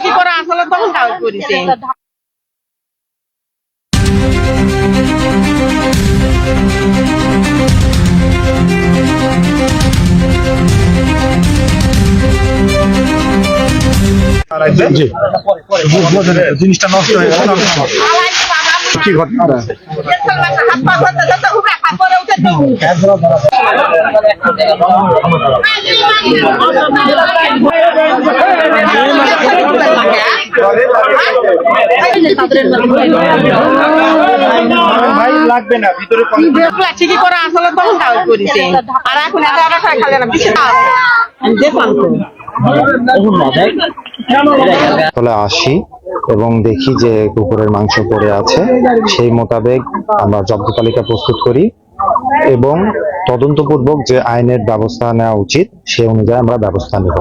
কি করে আসলে তখন কাজ করেছে। জিনিসটা নষ্ট হয়ে গেল কি ঘটনা লাগবে না ভিতরে কি করে আসলে তখন কাজ করেছে। আর এখন খালে না বেশি তাহলে আসি এবং দেখি যে কুকুরের মাংস পড়ে আছে, সেই মোতাবেক আমরা জব্দ তালিকা প্রস্তুত করি এবং তদন্তপূর্বক যে আইনের ব্যবস্থা নেওয়া উচিত সে অনুযায়ী আমরা ব্যবস্থা নেব।